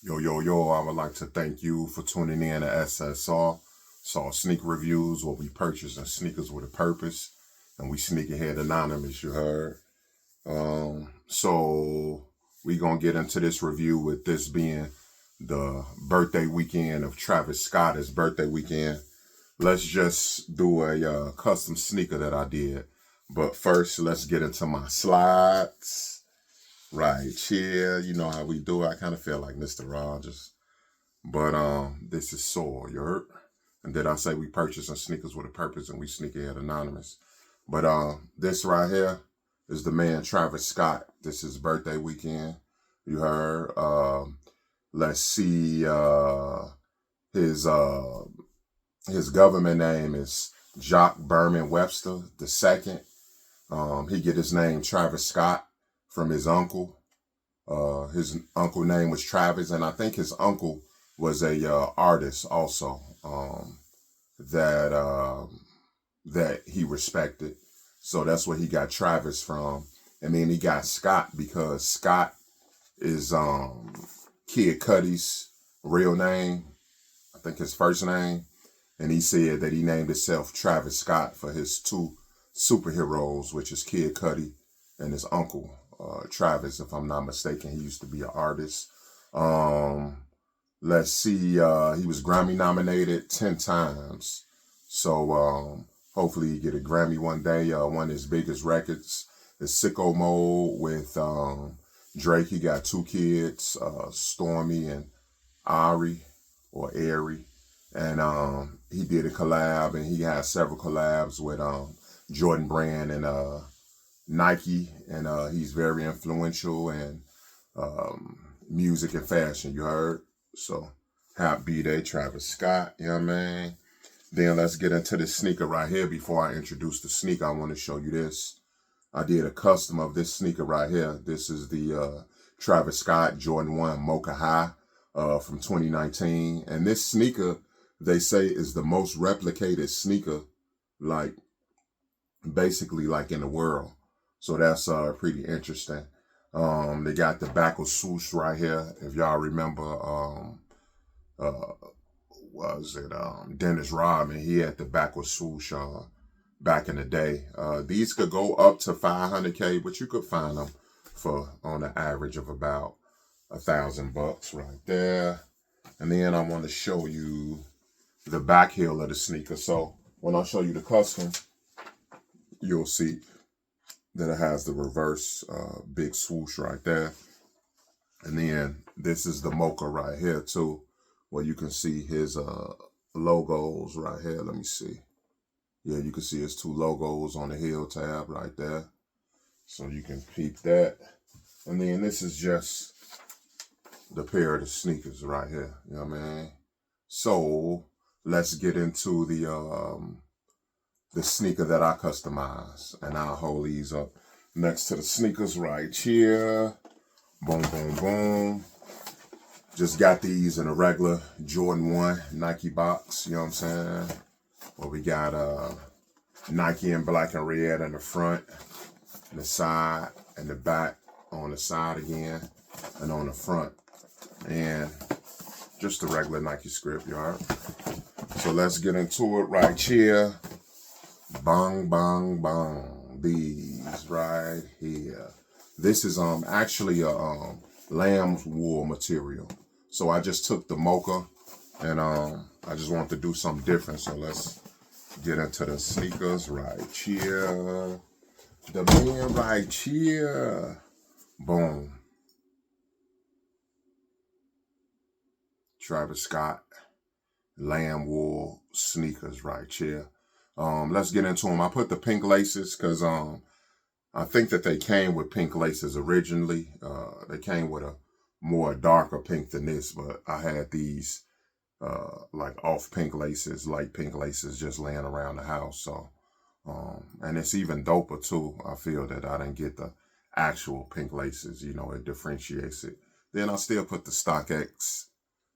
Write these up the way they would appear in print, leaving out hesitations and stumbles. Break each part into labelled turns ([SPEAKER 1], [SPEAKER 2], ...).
[SPEAKER 1] Yo, yo, yo, I would like to thank you for tuning in to SSR. Saw Sneaker Reviews, where we purchasing sneakers with a purpose. And we sneakerhead anonymous, you heard. So we gonna get into this review with this being the birthday weekend of Travis Scott's birthday weekend. Let's just do a custom sneaker that I did. But first, let's get into my slides. Right here, you know how we do. I kind of feel like Mr. Rogers. But this is Saul, you heard? And did I say we purchasing sneakers with a purpose and we sneakerhead anonymous? But this right here is the man Travis Scott. This is birthday weekend. You heard? Let's see. His government name is Jock Berman Webster the second. He get his name Travis Scott from his uncle. His uncle name was Travis, and I think his uncle was a artist also that that he respected. So that's where he got Travis from. And then he got Scott because Scott is Kid Cudi's real name. I think his first name. And he said that he named himself Travis Scott for his two superheroes, which is Kid Cudi and his uncle, Travis, if I'm not mistaken. He used to be an artist. Let's see, he was Grammy nominated 10 times. So hopefully he get a Grammy one day. One of his biggest records is Sicko Mode with Drake. He got two kids, Stormy and Ari or Ari. And he did a collab, and he has several collabs with Jordan Brand and Nike, and he's very influential in music and fashion, you heard? So, happy Bday, Travis Scott, you know what I mean? Then let's get into this sneaker right here. Before I introduce the sneaker, I want to show you this. I did a custom of this sneaker right here. This is the Travis Scott Jordan 1 Mocha High from 2019. And this sneaker, they say, is the most replicated sneaker, like, basically like in the world. So that's pretty interesting. They got the backwards swoosh right here. If y'all remember, was it Dennis Rodman? He had the backwards swoosh back in the day. These could go up to 500K, but you could find them for on an average of about $1,000 right there. And then I want to show you the back heel of the sneaker. So when I show you the custom, you'll see that it has the reverse big swoosh right there. And then this is the Mocha right here too, where you can see his logos right here. Let me see. Yeah, you can see his two logos on the heel tab right there. So you can peep that. And then this is just the pair of the sneakers right here. You know what I mean? So let's get into the sneaker that I customize. And I'll hold these up next to the sneakers right here. Boom, boom, boom. Just got these in a regular Jordan 1 Nike box. You know what I'm saying? Well, we got Nike in black and red in the front, and the side, and the back on the side again, and on the front. And just the regular Nike script, you all right? So let's get into it right here. Bang, bang, bang. These right here. This is actually a lamb's wool material. So I just took the Mocha, and I just wanted to do something different. So let's get into the sneakers right here. The man right here. Boom. Travis Scott lamb wool sneakers right here. Let's get into them. I put the pink laces because I think that they came with pink laces originally. They came with a more darker pink than this, but I had these like off pink laces, light pink laces just laying around the house. So, and it's even doper too. I feel that I didn't get the actual pink laces, you know, it differentiates it. Then I still put the StockX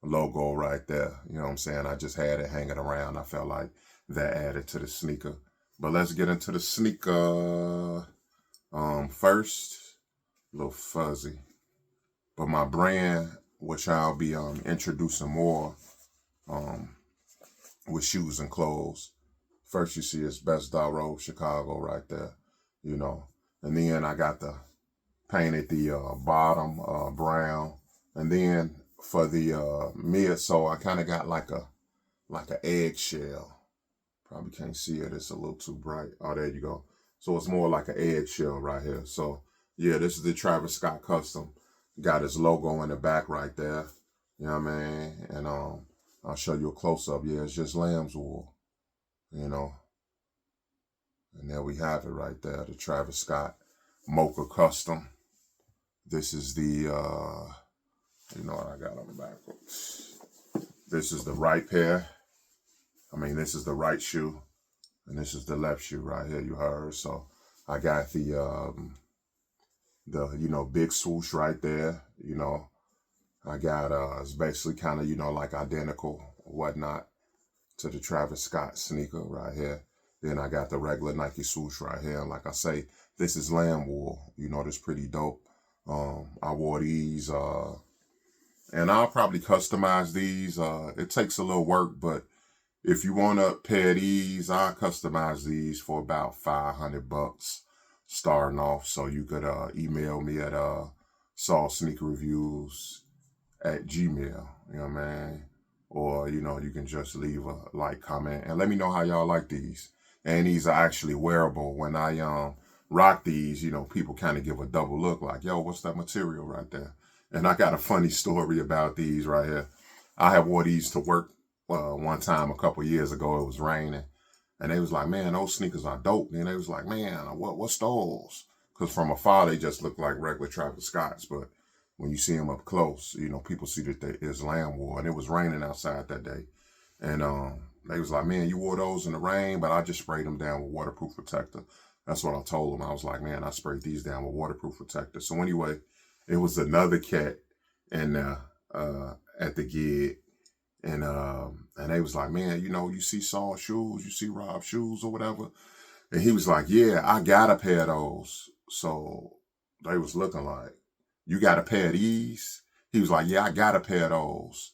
[SPEAKER 1] logo right there. You know what I'm saying? I just had it hanging around. I felt like that added to the sneaker. But let's get into the sneaker. First, a little fuzzy. But my brand which I'll be introducing more with shoes and clothes. First you see is Best Road Chicago right there, you know. And then I got the painted the bottom brown. And then for the midsole, I kind of got like an eggshell. Probably can't see it. It's a little too bright. Oh, there you go. So it's more like an eggshell right here. So yeah, this is the Travis Scott Custom. Got his logo in the back right there. You know what I mean? And I'll show you a close-up. Yeah, it's just lamb's wool. You know. And there we have it right there. The Travis Scott Mocha Custom. This is the, you know what I got on the back. This is the right pair. This is the right shoe. And this is the left shoe right here, you heard. So I got the you know, big swoosh right there. You know, I got, it's basically kind of, you know, like identical or whatnot to the Travis Scott sneaker right here. Then I got the regular Nike swoosh right here. And like I say, this is lamb wool. You know, that's pretty dope. I wore these, and I'll probably customize these. It takes a little work, but if you want a pair of these, I'll customize these for about $500 starting off. So you could email me at Saul Sneaker Reviews at Gmail, you know what I mean? Or, you know, you can just leave a like, comment, and let me know how y'all like these. And these are actually wearable. When I rock these, you know, people kind of give a double look like, yo, what's that material right there? And I got a funny story about these right here. I had wore these to work one time a couple years ago. It was raining. And they was like, man, those sneakers are dope. And they was like, man, what's those? Because from afar, they just look like regular Travis Scotts. But when you see them up close, you know, people see that it's lamb wool. And it was raining outside that day. And they was like, man, you wore those in the rain, but I just sprayed them down with waterproof protector. That's what I told them. I was like, man, I sprayed these down with waterproof protector. So anyway, it was another cat and at the gig. And they was like, man, you know, you see Saul's shoes, you see Rob's shoes or whatever. And he was like, yeah, I got a pair of those. So they was looking like, you got a pair of these? He was like, yeah, I got a pair of those.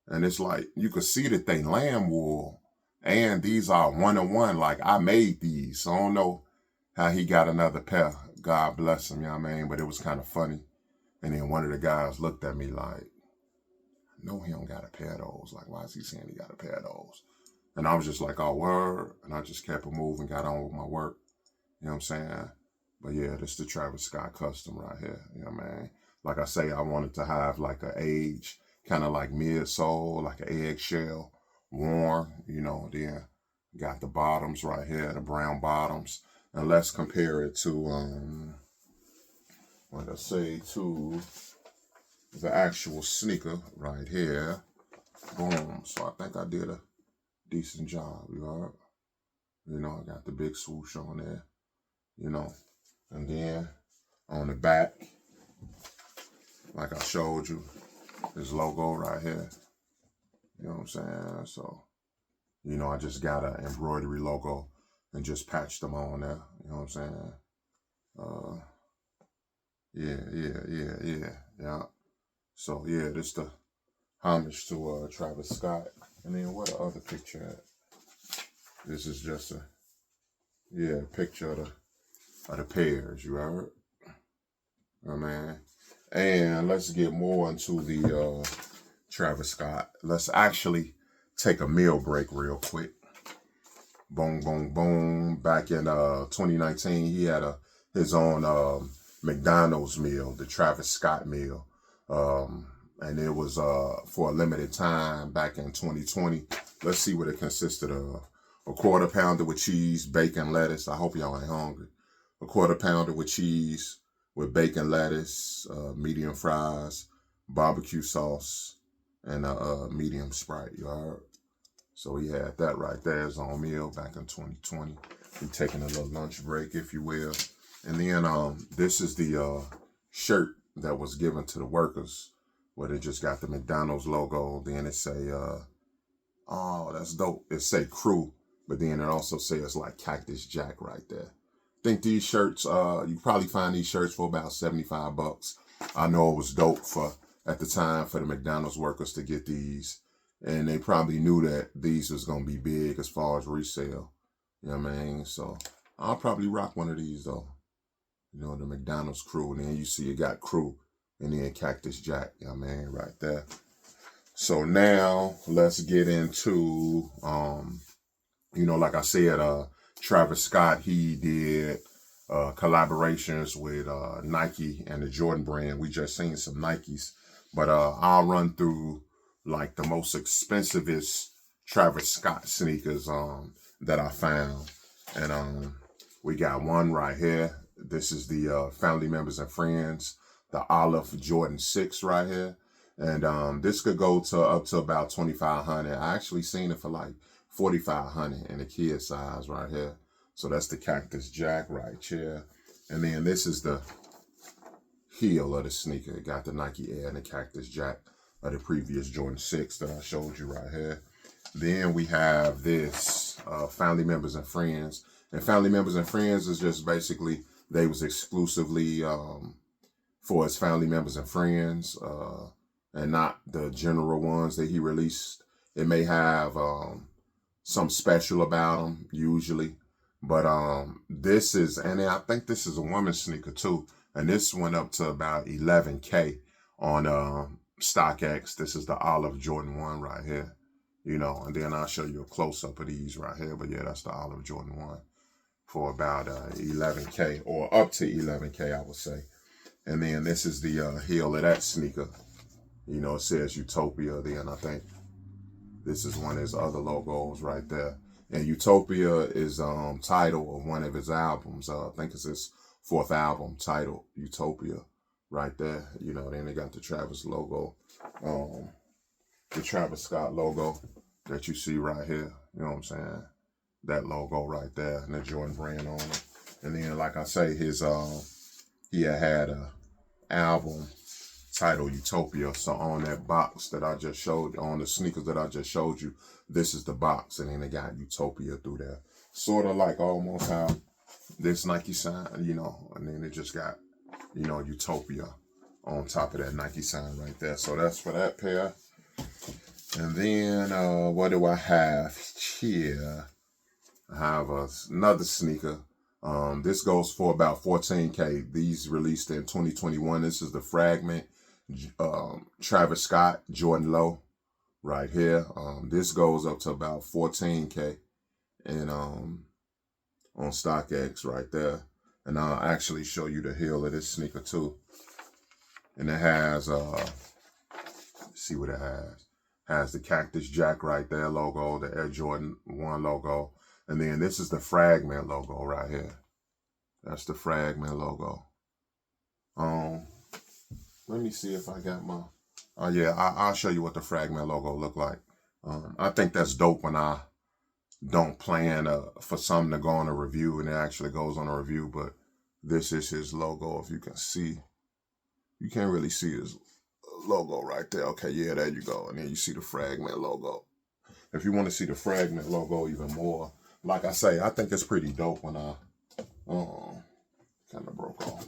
[SPEAKER 1] And it's like, you could see that they lamb wool. And these are 1-on-1. Like, I made these. So I don't know how he got another pair. God bless him, you know what I mean? But it was kind of funny. And then one of the guys looked at me like, no, he don't got a pair of those. Like, why is he saying he got a pair of those? And I was just like, oh, word. And I just kept it moving, got on with my work. You know what I'm saying? But yeah, this is the Travis Scott Custom right here. You know what I mean? Like I say, I wanted to have like an age, kind of like midsole, like an eggshell, worn, you know. Then got the bottoms right here, the brown bottoms. And let's compare it to, what I say, to the actual sneaker right here. Boom. So I think I did a decent job, you know. You know, I got the big swoosh on there, you know. And then on the back, like I showed you, this logo right here. You know what I'm saying? So, you know, I just got an embroidery logo and just patched them on there. You know what I'm saying? Yeah. So, yeah, this the homage to Travis Scott. And then what the other picture at? This is just a, picture of the pairs, you heard? Oh, man. And let's get more into the Travis Scott. Let's actually take a meal break real quick. Boom, boom, boom. Back in 2019, he had his own McDonald's meal, the Travis Scott meal. And it was for a limited time back in 2020. Let's see what it consisted of. A quarter pounder with cheese, bacon, lettuce. I hope y'all ain't hungry. A quarter pounder with cheese with bacon, lettuce, medium fries, barbecue sauce, and a medium Sprite, you heard? So he had that right there, his own meal back in 2020. We're taking a little lunch break, if you will. And then this is the shirt that was given to the workers, where they just got the McDonald's logo. Then it say, oh, that's dope. It say crew, but then it also says like Cactus Jack right there. I think these shirts, you probably find these shirts for about $75. I know it was dope for at the time for the McDonald's workers to get these. And they probably knew that these was going to be big as far as resale. You know what I mean? So I'll probably rock one of these though. You know, the McDonald's crew. And then you see it got crew. And then Cactus Jack. You know what I mean? Right there. So now let's get into, you know, like I said, Travis Scott, he did collaborations with Nike and the Jordan brand. We just seen some Nikes. But I'll run through like the most expensivest Travis Scott sneakers that I found. And we got one right here. This is the family members and friends, the Olive Jordan 6 right here. And this could go to up to about 2,500. I actually seen it for like 4,500 in the kid size right here. So that's the Cactus Jack right here. And then this is the heel of the sneaker. It got the Nike Air and the Cactus Jack of the previous Jordan 6 that I showed you right here. Then we have this family members and friends. And family members and friends is just basically, they was exclusively for his family members and friends and not the general ones that he released. It may have some special about them usually. But this is, and I think this is a woman's sneaker too. And this went up to about 11K on StockX. This is the Olive Jordan 1 right here. You know, and then I'll show you a close-up of these right here. But yeah, that's the Olive Jordan 1 for about 11K or up to 11K, I would say. And then this is the heel of that sneaker. You know, it says Utopia. Then I think this is one of his other logos right there. And Utopia is title of one of his albums. I think it's his 4th album titled Utopia right there. You know, then they got the Travis logo, the Travis Scott logo that you see right here. You know what I'm saying? That logo right there and the Jordan brand on it. And then, like I say, his he had a album titled Utopia. So on that box that I just showed, on the sneakers that I just showed you, this is the box, and then they got Utopia through there. Sort of like almost how this Nike sign, you know, and then it just got, you know, Utopia on top of that Nike sign right there. So that's for that pair. And then what do I have here? I have another sneaker. This goes for about 14K. These released in 2021. This is the Fragment Travis Scott Jordan Low right here. This goes up to about 14K and on StockX right there. And I'll actually show you the heel of this sneaker too. And it has let's see what it has. Has the Cactus Jack right there logo, the Air Jordan 1 logo. And then this is the Fragment logo right here. That's the Fragment logo. Let me see if I got my, yeah, I'll show you what the Fragment logo look like. I think that's dope when I don't plan for something to go on a review and it actually goes on a review, but this is his logo. If you can see, you can't really see his logo right there. Okay, yeah, there you go. And then you see the Fragment logo. If you want to see the Fragment logo even more, like I say, I think it's pretty dope when I, kind of broke off.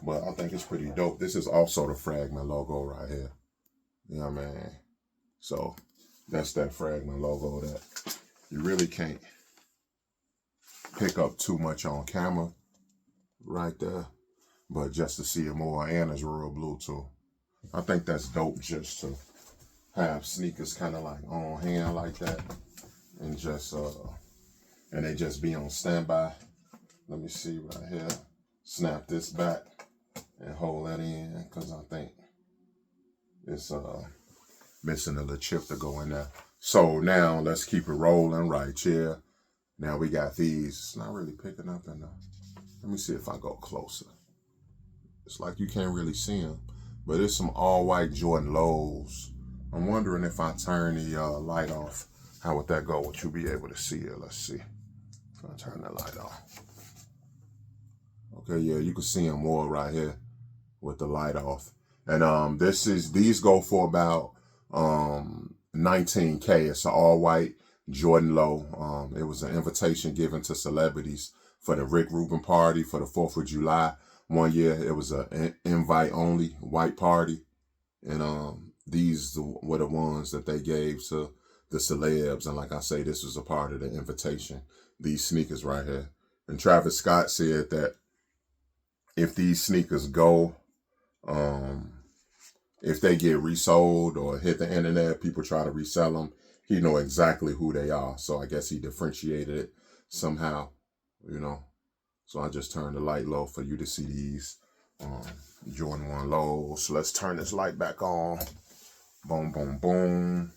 [SPEAKER 1] But I think it's pretty dope. This is also the Fragment logo right here. You know what I mean? So that's that Fragment logo that you really can't pick up too much on camera right there. But just to see it more, and it's royal blue too. I think that's dope just to have sneakers kind of like on hand like that. And just, and they just be on standby. Let me see right here. Snap this back and hold that in because I think it's missing a little chip to go in there. So now let's keep it rolling right here. Now we got these. It's not really picking up in there. Let me see if I go closer. It's like you can't really see them, but it's some all white Jordan lows. I'm wondering if I turn the light off, how would that go? Would you be able to see it? Let's see. If I turn the light off. Okay, yeah, you can see them more right here with the light off. And these go for about 19K. It's an all white Jordan low. It was an invitation given to celebrities for the Rick Rubin party for the 4th of July. One year it was an invite only white party. And these were the ones that they gave to the celebs. And like I say, this was a part of the invitation. These sneakers right here. And Travis Scott said that if these sneakers go, if they get resold or hit the internet, people try to resell them, he know exactly who they are. So I guess he differentiated it somehow, you know. So I just turned the light low for you to see these Jordan 1 lows. So let's turn this light back on. Boom, boom, boom.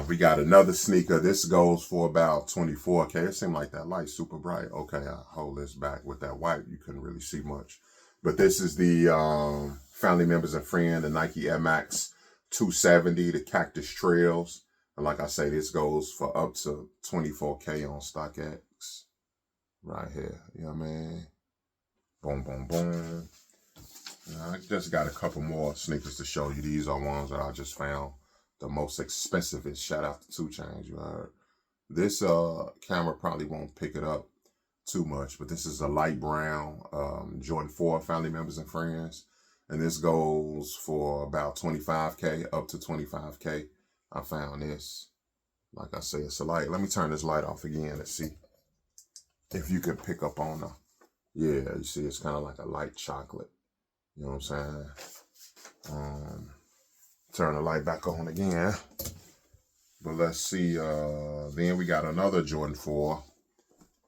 [SPEAKER 1] We got another sneaker. This goes for about 24K. It seemed like that light super bright. Okay, I'll hold this back with that white. You couldn't really see much. But this is the family members and friend, the Nike Air Max 270, the Cactus Trails. And like I say, this goes for up to 24K on StockX. Right here. You know what I mean? Boom, boom, boom. I just got a couple more sneakers to show you. These are ones that I just found the most expensive. Shout out to 2 Chainz, you heard. This camera probably won't pick it up too much, but this is a light brown Jordan 4 family members and friends. And this goes for about 25K, up to 25K. I found this. Like I say, it's a light. Let me turn this light off again and see if you can pick up on the, yeah, you see it's kind of like a light chocolate. You know what I'm saying? Turn the light back on again. But let's see, then we got another Jordan 4.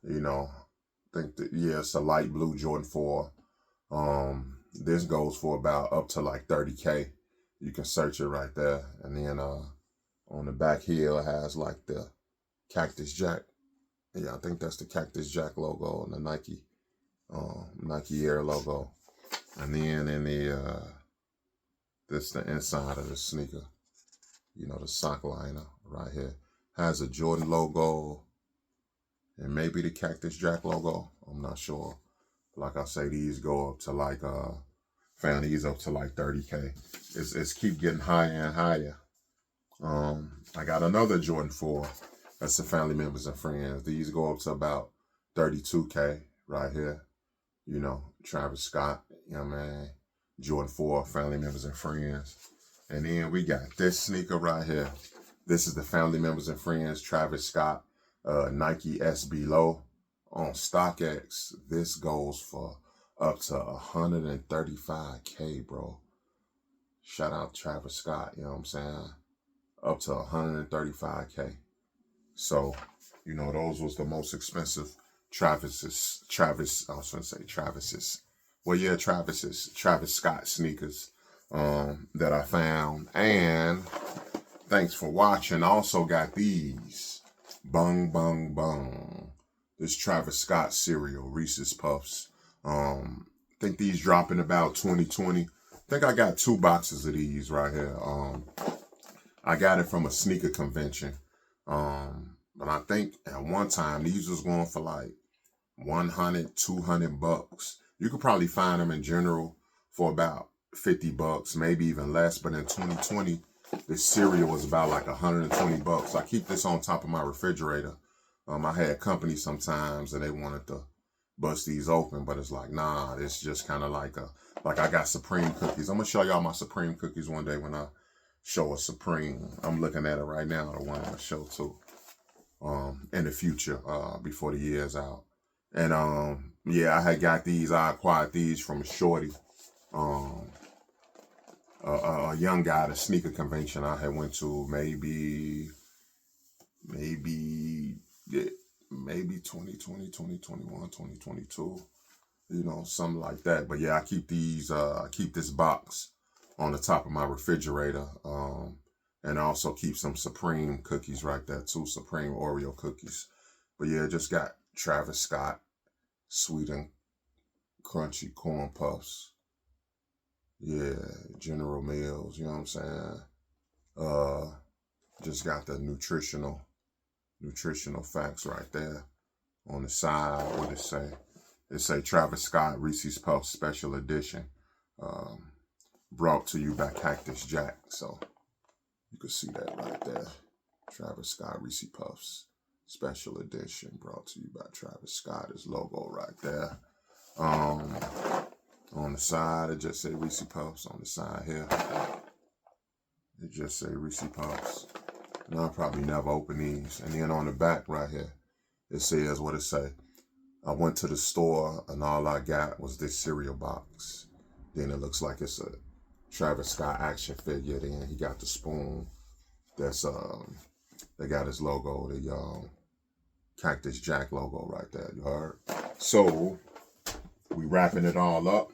[SPEAKER 1] You know, I think that, yeah, it's a light blue Jordan 4. This goes for about up to like 30K. You can search it right there. And then on the back heel, it has like the Cactus Jack. Yeah, I think that's the Cactus Jack logo and the Nike Air logo. And then in the, this the inside of the sneaker. You know, the sock liner right here. Has a Jordan logo and maybe the Cactus Jack logo. I'm not sure. Like I say, these go up to like, found these up to like 30K. It's keep getting higher and higher. I got another Jordan 4. That's the family members and friends. These go up to about 32K right here. You know, Travis Scott, you know what I mean? Jordan 4, family members and friends. And then we got this sneaker right here. This is the family members and friends, Travis Scott, Nike SB Low on StockX. This goes for up to 135K, bro. Shout out Travis Scott, you know what I'm saying? Up to 135K. So, you know, those was the most expensive Travis, I was going to say Travis's. Well, yeah, Travis Scott sneakers that I found. And thanks for watching. I also got these. Bung, bung, bung. This Travis Scott cereal, Reese's Puffs. I think these drop in about 2020. I think I got 2 boxes of these right here. I got it from a sneaker convention. But I think at one time these was going for like 100, 200 bucks. You could probably find them in general for about 50 bucks, maybe even less. But in 2020, this cereal was about like 120 bucks. I keep this on top of my refrigerator. I had company sometimes and they wanted to bust these open, but it's like, nah, it's just kind of like I got Supreme cookies. I'm gonna show y'all my Supreme cookies one day when I show a Supreme. I'm looking at it right now, the one I show too. In the future, before the year's out. And yeah, I had got these, I acquired these from a shorty. A young guy at a sneaker convention I had went to maybe 2020, 2021, 2022, you know, something like that. But yeah, I keep these, I keep this box on the top of my refrigerator. And I also keep some Supreme cookies right there too, Supreme Oreo cookies. But yeah, just got Travis Scott sweet and crunchy corn puffs. Yeah, General Mills, you know what I'm saying? Just got the nutritional facts right there on the side. What it say? It say Travis Scott Reese's Puffs Special Edition. Brought to you by Cactus Jack. So you can see that right there. Travis Scott Reese's Puffs Special Edition brought to you by Travis Scott. His logo right there. On the side, it just say Reese Puffs. On the side here, it just say Reese Puffs. And I'll probably never open these. And then on the back right here, it says what it say. I went to the store and all I got was this cereal box. Then it looks like it's a Travis Scott action figure. Then he got the spoon. That's they got his logo, the Cactus Jack logo right there. You heard? So we wrapping it all up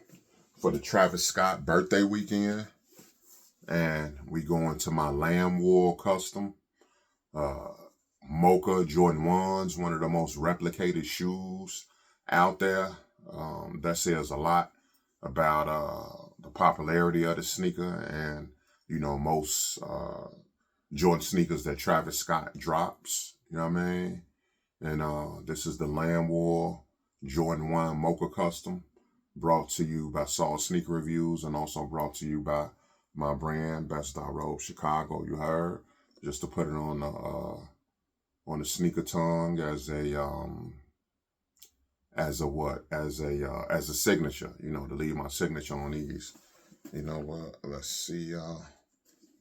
[SPEAKER 1] for the Travis Scott birthday weekend, and we going to my Lamb Wool custom Mocha Jordan 1s, one of the most replicated shoes out there. That says a lot about the popularity of the sneaker, and you know, most Jordan sneakers that Travis Scott drops. You know what I mean? And this is the Lamb Wool Jordan 1 Mocha Custom, brought to you by Saul Sneaker Reviews, and also brought to you by my brand, Best I Robe Chicago. You heard? Just to put it on the sneaker tongue as a signature. You know, to leave my signature on these. You know what? Let's see.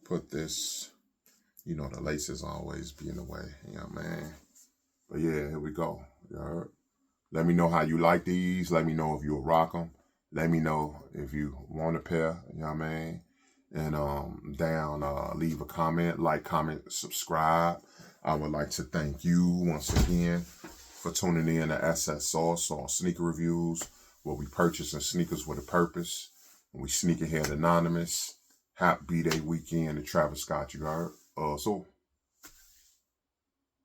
[SPEAKER 1] Put this. You know, the laces always be in the way. You know what I mean? But yeah, here we go. You heard? Let me know how you like these. Let me know if you'll rock them. Let me know if you want a pair. You know what I mean? And leave a comment, like, comment, subscribe. I would like to thank you once again for tuning in to SS Saul Sneaker Reviews, where we purchasing sneakers with a purpose. And we sneakerhead anonymous. Happy Bday weekend to Travis Scott, you heard? So